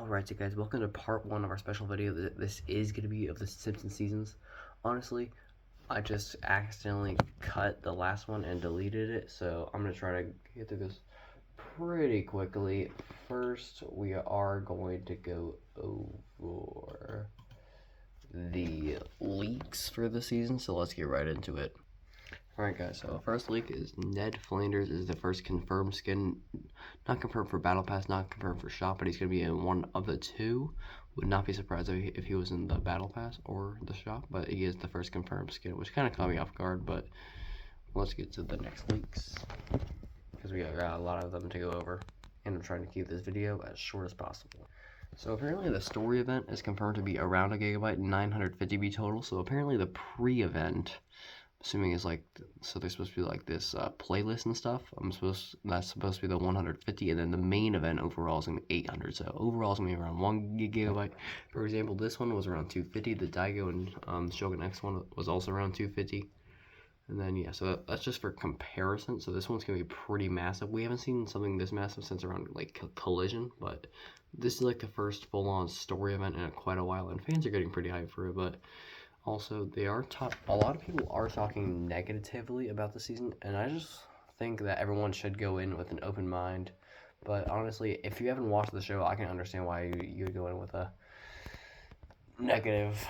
Alright, so guys, welcome to part 1 of our special video. This is going to be of the Simpsons seasons. Honestly, I just accidentally cut the last one and deleted it, so I'm going to try to get through this pretty quickly. First, we are going to go over the leaks for the season, so let's get right into it. Alright guys, so first leak is Ned Flanders is the first confirmed skin. Not confirmed for Battle Pass, not confirmed for Shop, but he's going to be in one of the two. Would not be surprised if he was in the Battle Pass or the Shop, but he is the first confirmed skin, which kind of caught me off guard, but let's get to the next leaks, because we got a lot of them to go over, and I'm trying to keep this video as short as possible. So apparently the story event is confirmed to be around a gigabyte, 950 MB total, so apparently the pre-event, assuming is like, so there's supposed to be like this playlist and stuff. That's supposed to be the 150, and then the main event overall is gonna be 800. So overall it's gonna be around 1 gigabyte. For example, this one was around 250. The Daigo and Shogun X one was also around 250. And then yeah, so that's just for comparison. So this one's gonna be pretty massive. We haven't seen something this massive since around like Collision, but this is like the first full-on story event in quite a while, and fans are getting pretty hyped for it. But also, a lot of people are talking negatively about the season, and I just think that everyone should go in with an open mind. But honestly, if you haven't watched the show, I can understand why you would go in with a negative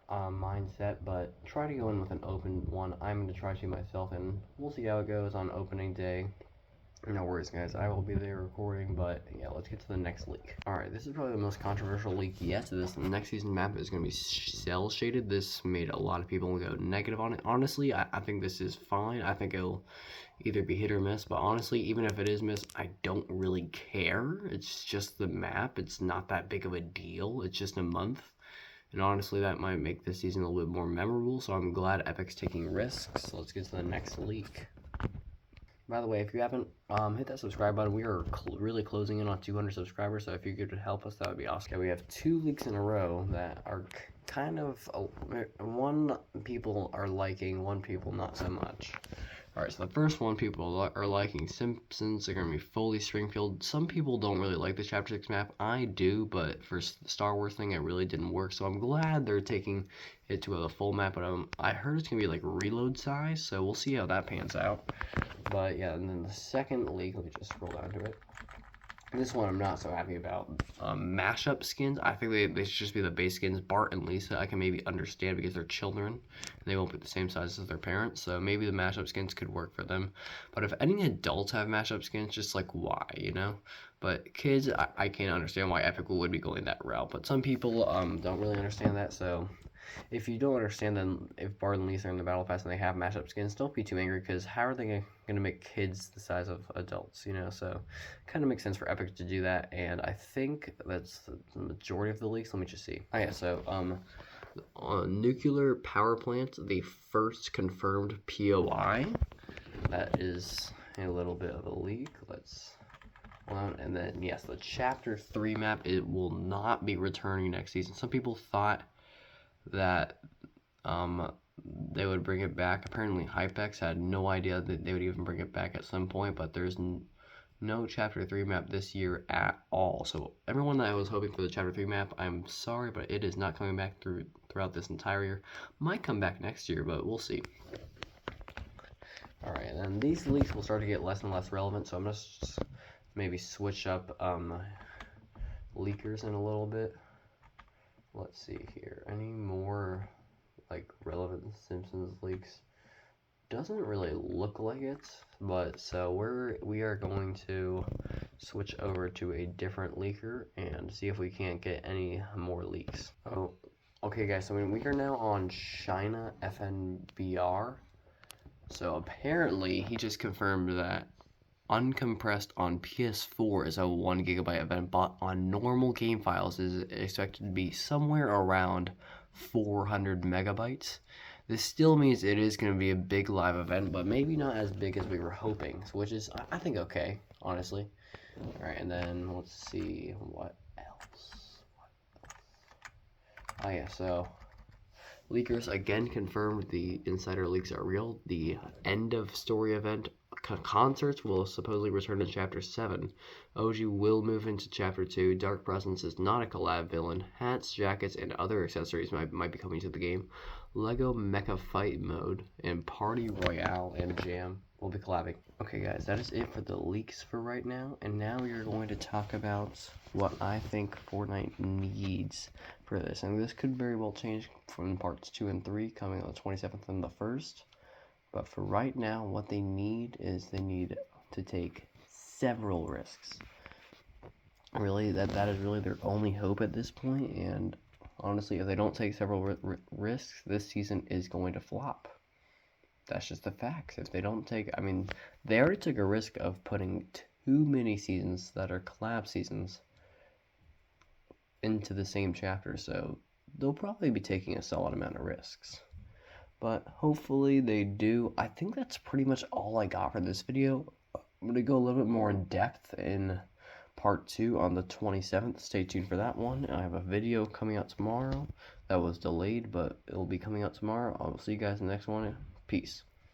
mindset, but try to go in with an open one. I'm going to try to myself, and we'll see how it goes on opening day. No worries, guys. I will be there recording, but yeah, let's get to the next leak. Alright, this is probably the most controversial leak yet. This next season map is going to be cell shaded. This made a lot of people go negative on it. Honestly, I think this is fine. I think it'll either be hit or miss, but honestly, even if it is miss, I don't really care. It's just the map. It's not that big of a deal. It's just a month. And honestly, that might make this season a little bit more memorable, so I'm glad Epic's taking risks. So let's get to the next leak. By the way, if you haven't hit that subscribe button, we are really closing in on 200 subscribers, so if you could help us, that would be awesome. Okay, we have 2 leaks in a row that are kind of, one people are liking, one people not so much. Alright, so the first one, people are liking Simpsons. They're going to be fully Springfield. Some people don't really like the Chapter 6 map. I do, but for the Star Wars thing, it really didn't work. So I'm glad they're taking it to a full map. But I heard it's going to be like reload size, so we'll see how that pans out. But yeah, and then the second leak, let me just scroll down to it. This one I'm not so happy about. Mashup skins, I think they should just be the base skins. Bart and Lisa, I can maybe understand because they're children, and they won't be the same size as their parents, so maybe the mashup skins could work for them. But if any adults have mashup skins, just like why, you know? But kids, I can't understand why Epic would be going that route. But some people don't really understand that, so if you don't understand, then if Bart and Lisa are in the Battle Pass and they have mashup skins, don't be too angry, because how are they going to make kids the size of adults, you know? So kind of makes sense for Epic to do that, and I think that's the majority of the leaks. Let me just see. Oh yeah, so nuclear power plant, the first confirmed POI. That is a little bit of a leak. Let's and then yes, the Chapter 3 map, it will not be returning next season. Some people thought that they would bring it back. Apparently Hypex had no idea that they would even bring it back at some point, but there's no Chapter 3 map this year at all. So everyone that was hoping for the Chapter 3 map, I'm sorry, but it is not coming back throughout this entire year. Might come back next year, but we'll see. Alright, and then these leaks will start to get less and less relevant, so I'm going to maybe switch up leakers in a little bit. Let's see here. Any more like relevant Simpsons leaks? Doesn't really look like it, but so we are going to switch over to a different leaker and see if we can't get any more leaks. Oh, okay guys, so we are now on China FNBR. So apparently he just confirmed that uncompressed on PS4 is a 1 gigabyte event, but on normal game files is expected to be somewhere around 400 megabytes. This still means it is going to be a big live event, but maybe not as big as we were hoping, which is, I think, okay, honestly. Alright, and then let's see what else. Oh yeah, so leakers again confirmed the insider leaks are real. The end of story event Concerts will supposedly return in Chapter 7. OG will move into Chapter 2. Dark Presence is not a collab villain. Hats, jackets, and other accessories might be coming to the game. Lego Mecha Fight Mode and Party Royale and Jam will be collabing. Okay guys, that is it for the leaks for right now, and now we are going to talk about what I think Fortnite needs for this. And this could very well change from parts 2 and 3 coming on the 27th and the 1st. But for right now, what they need is they need to take several risks. Really, that is really their only hope at this point. And honestly, if they don't take several risks, this season is going to flop. That's just the facts. If they don't take, I mean, they already took a risk of putting too many seasons that are collab seasons into the same chapter. So they'll probably be taking a solid amount of risks. But hopefully they do. I think that's pretty much all I got for this video. I'm going to go a little bit more in depth in part 2 on the 27th. Stay tuned for that one. I have a video coming out tomorrow that was delayed, but it'll be coming out tomorrow. I will see you guys in the next one. Peace.